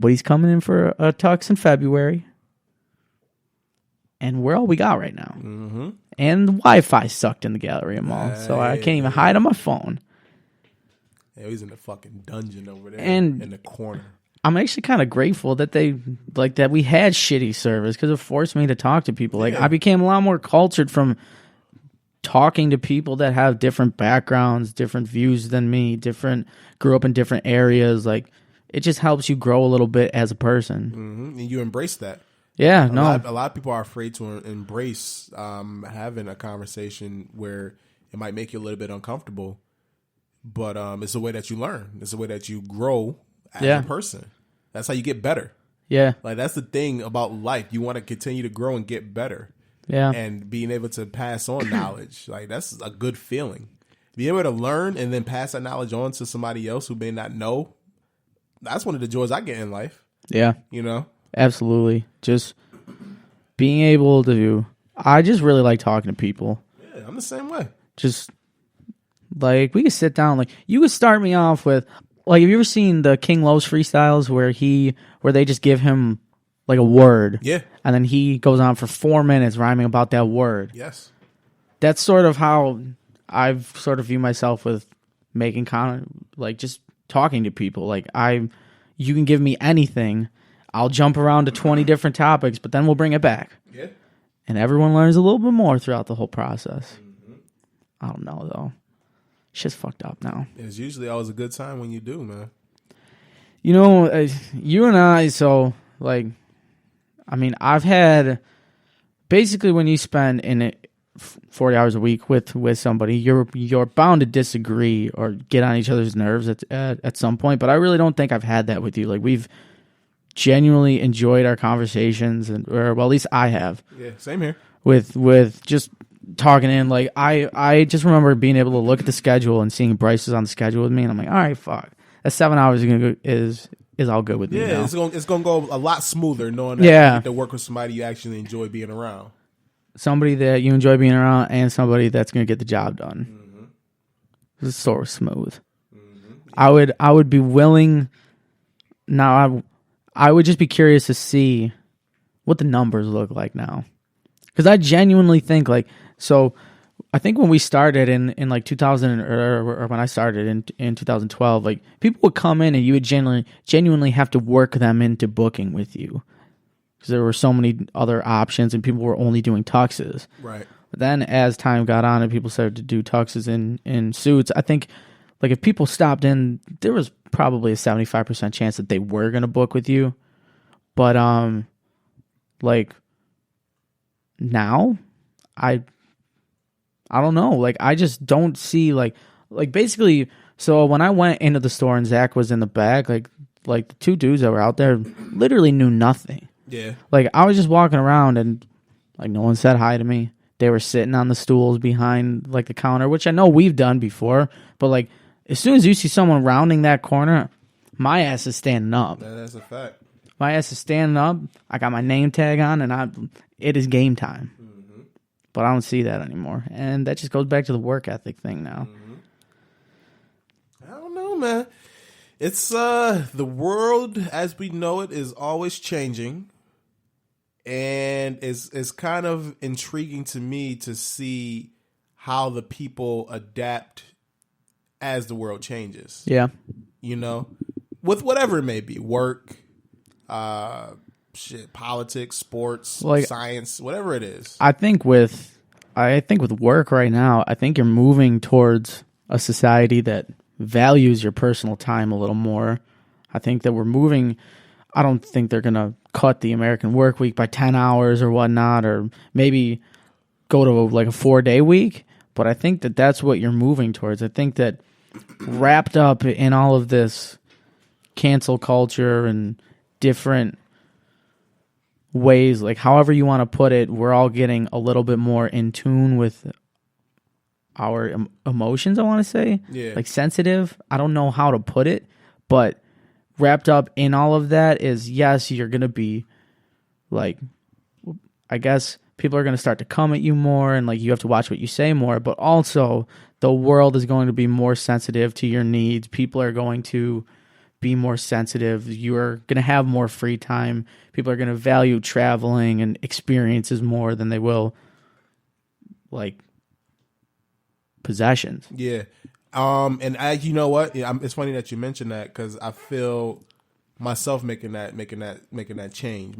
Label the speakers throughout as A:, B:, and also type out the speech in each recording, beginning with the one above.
A: But he's coming in for a tux in February. And we're all we got right now.
B: Mm-hmm.
A: And the Wi-Fi sucked in the Galleria Mall. So I can't even hide on my phone.
B: Yeah, he's in the fucking dungeon over there
A: And
B: in the corner.
A: I'm actually kind of grateful that that we had shitty service because it forced me to talk to people. Like I became a lot more cultured from talking to people that have different backgrounds, different views than me, grew up in different areas. Like it just helps you grow a little bit as a person.
B: Mm-hmm. And you embrace that.
A: Yeah,
B: a lot of people are afraid to embrace having a conversation where it might make you a little bit uncomfortable, but it's a way that you learn. It's a way that you grow as a person. That's how you get better.
A: Yeah.
B: Like that's the thing about life. You want to continue to grow and get better.
A: Yeah.
B: And being able to pass on knowledge, like that's a good feeling. Being able to learn and then pass that knowledge on to somebody else who may not know, that's one of the joys I get in life.
A: Yeah.
B: You know?
A: Absolutely. Just being able to, I just really like talking to people.
B: Yeah, I'm the same way.
A: Just like we could sit down, like you could start me off with, like, have you ever seen the King Lowe's freestyles where they just give him like a word?
B: Yeah.
A: And then he goes on for 4 minutes rhyming about that word.
B: Yes.
A: That's sort of how I've sort of view myself with making like just talking to people. Like you can give me anything. I'll jump around to 20 different topics, but then we'll bring it back.
B: Yeah.
A: And everyone learns a little bit more throughout the whole process. Mm-hmm. I don't know, though. Shit's fucked up now.
B: It's usually always a good time when you do, man.
A: You know, you and I, so, like, I mean, I've had, basically when you spend 40 hours a week with somebody, you're bound to disagree or get on each other's nerves at some point, but I really don't think I've had that with you. Like, we've genuinely enjoyed our conversations, or well, at least I have.
B: Yeah, same here.
A: With just talking in, like I just remember being able to look at the schedule and seeing Bryce is on the schedule with me, and I'm like, all right, fuck, that 7 hours is all good with me.
B: Yeah,
A: now.
B: it's gonna go a lot smoother knowing that you get to work with somebody you actually enjoy being around.
A: Somebody that you enjoy being around, and somebody that's gonna get the job done. Mm-hmm. It's sort of smooth. Mm-hmm. Yeah. I would be willing. Now I would just be curious to see what the numbers look like now. Because I genuinely think, like, so I think when we started in like 2000, or when I started in 2012, like, people would come in and you would genuinely have to work them into booking with you. Because there were so many other options and people were only doing tuxes.
B: Right.
A: But then as time got on and people started to do tuxes in suits, I think, like, if people stopped in, there was probably a 75% chance that they were going to book with you. But, like, now, I don't know. Like, I just don't see, like basically, so when I went into the store and Zach was in the back, like the two dudes that were out there literally knew nothing.
B: Yeah.
A: Like, I was just walking around and, like, no one said hi to me. They were sitting on the stools behind, like, the counter, which I know we've done before, but, like, as soon as you see someone rounding that corner, my ass is standing up.
B: That's a fact.
A: My ass is standing up. I got my name tag on, and it is game time. Mm-hmm. But I don't see that anymore. And that just goes back to the work ethic thing now.
B: Mm-hmm. I don't know, man. It's the world as we know it is always changing. And it's kind of intriguing to me to see how the people adapt as the world changes.
A: Yeah.
B: You know, with whatever it may be, work, politics, sports, like, science, whatever it is.
A: I think with work right now, I think you're moving towards a society that values your personal time a little more. I think that we're moving. I don't think they're gonna cut the American work week by 10 hours or whatnot, or maybe go to like a 4-day week. But I think that that's what you're moving towards. I think that wrapped up in all of this cancel culture and different ways, like however you want to put it, we're all getting a little bit more in tune with our emotions, I want to say.
B: Yeah.
A: Like sensitive. I don't know how to put it, but wrapped up in all of that is, yes, you're going to be like, I guess people are going to start to come at you more, and like you have to watch what you say more, but also the world is going to be more sensitive to your needs. People are going to be more sensitive. You're going to have more free time. People are going to value traveling and experiences more than they will like possessions.
B: Yeah. And you know what? Yeah, it's funny that you mentioned that because I feel myself making that change.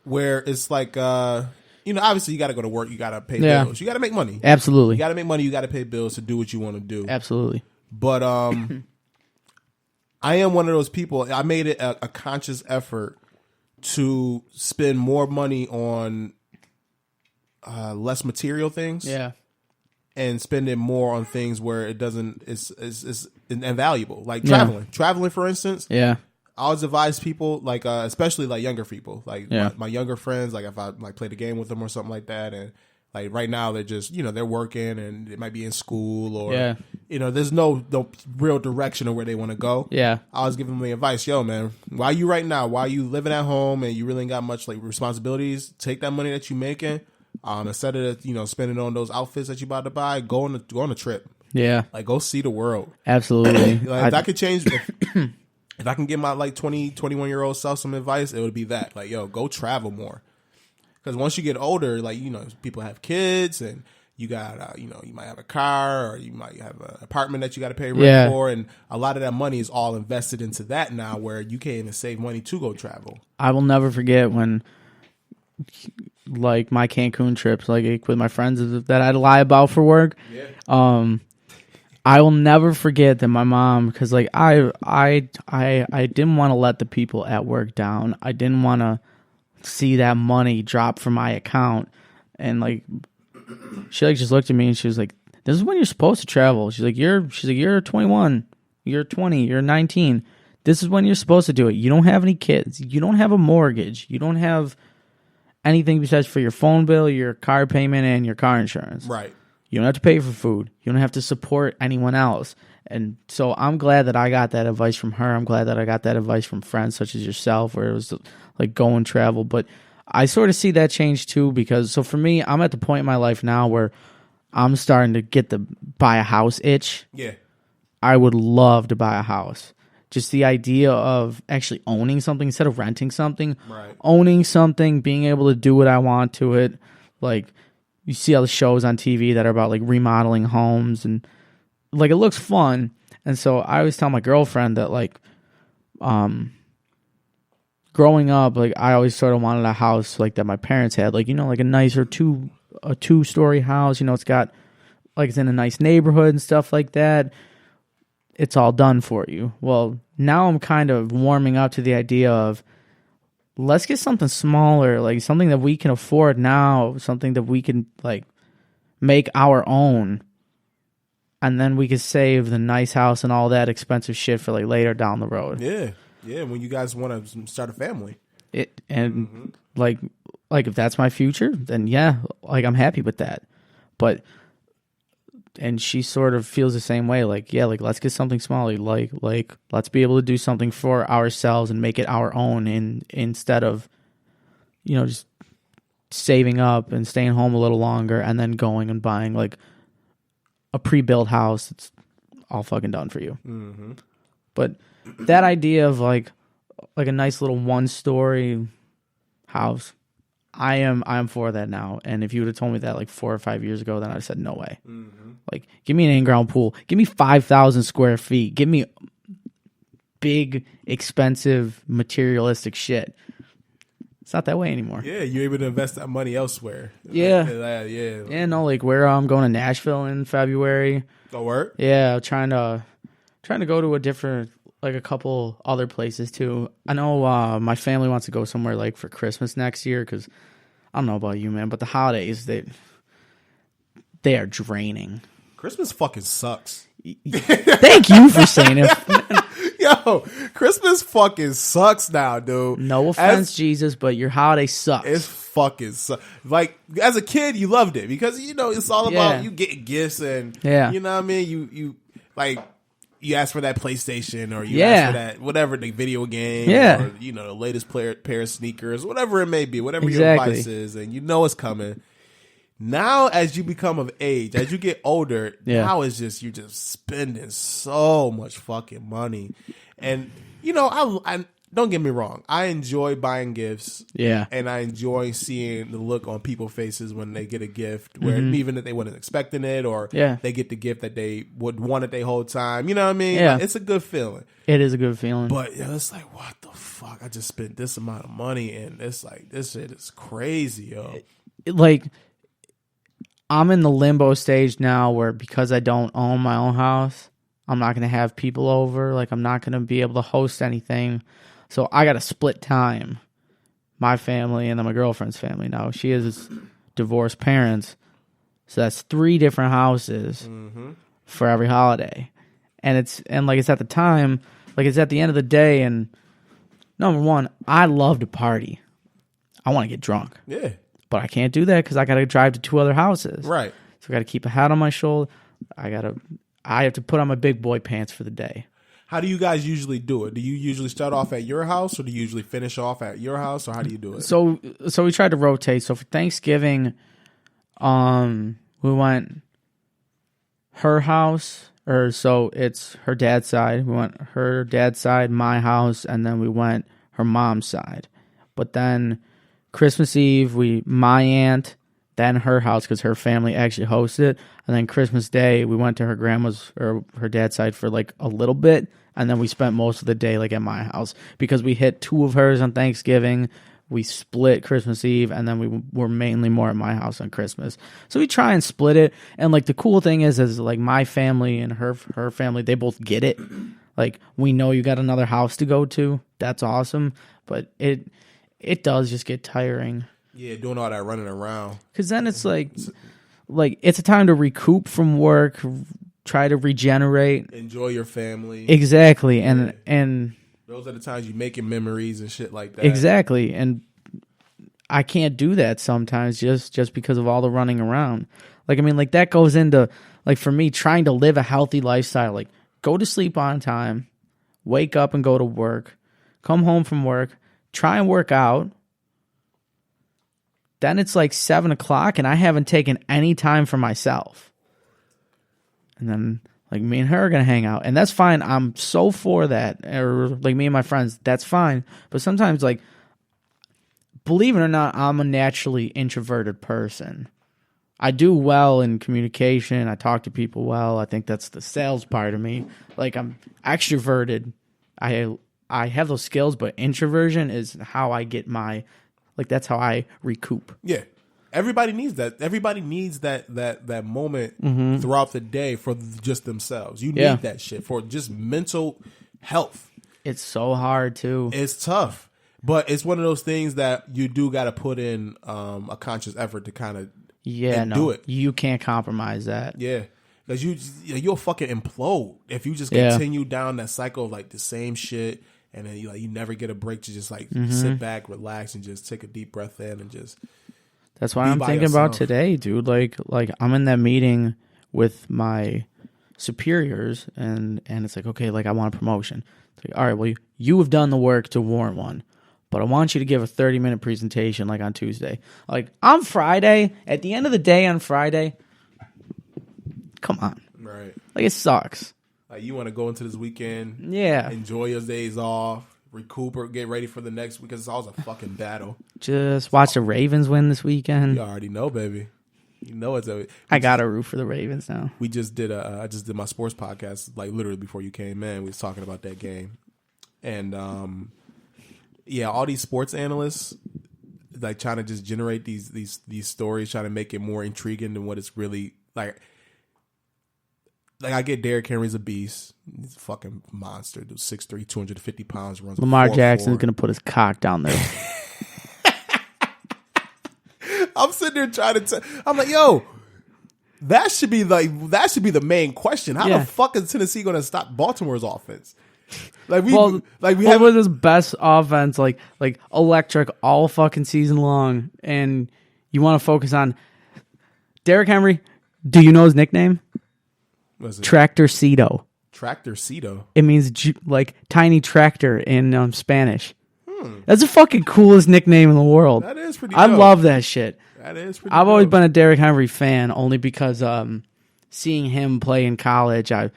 B: Where it's like, obviously you got to go to work. You got to pay bills. You got to make money.
A: Absolutely.
B: You got to make money. You got to pay bills to do what you want to do.
A: Absolutely.
B: But I am one of those people. I made it a conscious effort to spend more money on less material things.
A: Yeah.
B: And spend it more on things where it doesn't is invaluable, like traveling. Traveling, for instance.
A: Yeah.
B: I always advise people, like especially like younger people, like my younger friends, like if I like played a game with them or something like that, and like right now they're just they're working and it might be in school or there's no real direction of where they want to go.
A: Yeah. I
B: was giving them the advice, yo man, while you living at home and you really ain't got much like responsibilities, take that money that you making. Instead of spending on those outfits that you about to buy, go on a trip.
A: Yeah,
B: like go see the world.
A: Absolutely.
B: Like, if I could change, if I can give my like 20, 21-year-old self some advice, it would be that. Like, yo, go travel more. Because once you get older, like people have kids and you got you might have a car or you might have an apartment that you got to pay rent for, and a lot of that money is all invested into that now, where you can't even save money to go travel.
A: I will never forget when. Like my Cancun trips, like with my friends that I'd lie about for work. Yeah. I will never forget that my mom, because like I didn't want to let the people at work down. I didn't want to see that money drop from my account, and like she like just looked at me and she was like, "This is when you're supposed to travel." She's like, "You're 21, you're 20, you're 19. This is when you're supposed to do it. You don't have any kids. You don't have a mortgage. You don't have." Anything besides for your phone bill, your car payment, and your car insurance.
B: Right.
A: You don't have to pay for food. You don't have to support anyone else. And so I'm glad that I got that advice from her. I'm glad that I got that advice from friends such as yourself, where it was like go and travel. But I sort of see that change too, because so for me, I'm at the point in my life now where I'm starting to get the buy a house itch.
B: Yeah.
A: I would love to buy a house. Just the idea of actually owning something instead of renting something,
B: right.
A: Owning something, being able to do what I want to it. Like you see all the shows on TV that are about like remodeling homes and like it looks fun. And so I always tell my girlfriend that like, growing up, like I always sort of wanted a house like that my parents had, like, like a nicer two-story house, it's got like it's in a nice neighborhood and stuff like that. It's all done for you. Well, now I'm kind of warming up to the idea of let's get something smaller, like something that we can afford now, something that we can like make our own, and then we could save the nice house and all that expensive shit for like later down the road.
B: Yeah. When you guys want to start a family,
A: like if that's my future, then yeah, like I'm happy with that. But. And she sort of feels the same way. Like, yeah, like let's get something small. Like let's be able to do something for ourselves and make it our own. Instead of, just saving up and staying home a little longer and then going and buying like a pre-built house that's all fucking done for you. Mm-hmm. But that idea of like a nice little 1-story house. I am for that now. And if you would have told me that like 4 or 5 years ago, then I'd have said no way. Mm-hmm. Like, give me an in-ground pool. Give me 5,000 square feet. Give me big, expensive, materialistic shit. It's not that way anymore.
B: Yeah, you're able to invest that money elsewhere.
A: Yeah. Yeah, no, like where I'm going to Nashville in February.
B: Oh, word?
A: Yeah, trying to go to a different, like a couple other places too. I know my family wants to go somewhere like for Christmas next year because I don't know about you, man, but the holidays they are draining.
B: Christmas fucking sucks.
A: Thank you for saying it.
B: Yo, Christmas fucking sucks now, dude.
A: No offense, Jesus, but your holiday sucks.
B: It's fucking sucks. Like, as a kid, you loved it because, it's all about you getting gifts and, you know what I mean? You like, you ask for that PlayStation or you ask for that, whatever, the video game or, the latest pair of sneakers, whatever it may be, whatever your device is, and it's coming. Now, as you become of age, as you get older, now it's just, you're just spending so much fucking money. And you know, I don't get me wrong. I enjoy buying gifts.
A: Yeah.
B: And I enjoy seeing the look on people's faces when they get a gift, where even if they wasn't expecting it, or they get the gift that they would want it their whole time. You know what I mean?
A: Yeah.
B: Like, it's a good feeling.
A: It is a good feeling.
B: But it's like, what the fuck? I just spent this amount of money, and it's like, this shit is crazy, yo.
A: Like, I'm in the limbo stage now where, because I don't own my own house, I'm not going to have people over. Like, I'm not going to be able to host anything. So I got to split time. My family and then my girlfriend's family. Now, she has divorced parents. So that's 3 different houses for every holiday. And it's at the time, like, it's at the end of the day, and number one, I love to party. I want to get drunk.
B: Yeah.
A: But I can't do that because I got to drive to 2 other houses.
B: Right.
A: So I got to keep a hat on my shoulder. I have to put on my big boy pants for the day.
B: How do you guys usually do it? Do you usually start off at your house, or do you usually finish off at your house, or how do you do it?
A: So we tried to rotate. So for Thanksgiving, we went her house, so it's her dad's side. We went her dad's side, my house, and then we went her mom's side. But then Christmas Eve, my aunt, then her house, because her family actually hosted it. And then Christmas Day, we went to her grandma's or her dad's side for like a little bit. And then we spent most of the day like at my house because we hit 2 of hers on Thanksgiving. We split Christmas Eve, and then we were mainly more at my house on Christmas. So we try and split it. And like the cool thing is like my family and her family, they both get it. Like, we know you got another house to go to. That's awesome. But it does just get tiring.
B: Yeah, doing all that running around.
A: Because then it's like it's a time to recoup from work, try to regenerate,
B: enjoy your family.
A: Exactly, and
B: those are the times you making memories and shit like that.
A: Exactly, and I can't do that sometimes just because of all the running around. Like, I mean, like, that goes into, like, for me, trying to live a healthy lifestyle. Like, go to sleep on time, wake up and go to work, come home from work, try and work out. Then it's like 7 o'clock and I haven't taken any time for myself. And then, like, me and her are going to hang out. And that's fine. I'm so for that. Or, like, me and my friends, that's fine. But sometimes, like, believe it or not, I'm a naturally introverted person. I do well in communication. I talk to people well. I think that's the sales part of me. Like, I'm extroverted. I have those skills, but introversion is how I get my... Like, that's how I recoup.
B: Yeah. Everybody needs that. Everybody needs that moment throughout the day for just themselves. You need that shit for just mental health.
A: It's so hard, too.
B: It's tough. But it's one of those things that you do got to put in a conscious effort to kind of do it.
A: You can't compromise that.
B: Yeah. Because you'll fucking implode if you just continue down that cycle of, like, the same shit. And then you never get a break to just, like, sit back, relax, and just take a deep breath in and just.
A: That's what I'm thinking about today, dude. Like I'm in that meeting with my superiors, and it's like, okay, like, I want a promotion. It's like, all right, well, you have done the work to warrant one, but I want you to give a 30-minute presentation, like, on Tuesday. Like, on Friday, at the end of the day on Friday, come on.
B: Right.
A: Like, it sucks.
B: Like, you want to go into this weekend, enjoy your days off, recuperate, get ready for the next week, because it's always a fucking battle.
A: Just watch the Ravens win this weekend.
B: You already know, baby. You know it's a.
A: I gotta root for the Ravens now.
B: We just did I just did my sports podcast, like, literally before you came in. We was talking about that game, and all these sports analysts, like, trying to just generate these stories, trying to make it more intriguing than what it's really like. Like, I get Derrick Henry's a beast. He's a fucking monster. Dude, 6'3", 250 pounds. Runs
A: Lamar Jackson's going to put his cock down there.
B: I'm sitting there trying to I'm like, yo, that should be the main question. How the fuck is Tennessee going to stop Baltimore's offense? Like, we have
A: this best offense, like electric all fucking season long, and you want to focus on Derrick Henry. Do you know his nickname? Tractor Cedo.
B: Tractor Cedo.
A: It means like tiny tractor in Spanish. That's the fucking coolest nickname in the world.
B: That is pretty.
A: I love that shit.
B: That is pretty.
A: I've always been a Derrick Henry fan, only because seeing him play in college, I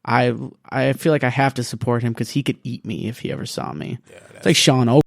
A: I feel like I have to support him because he could eat me if he ever saw me.
B: Yeah,
A: it's like Sean O.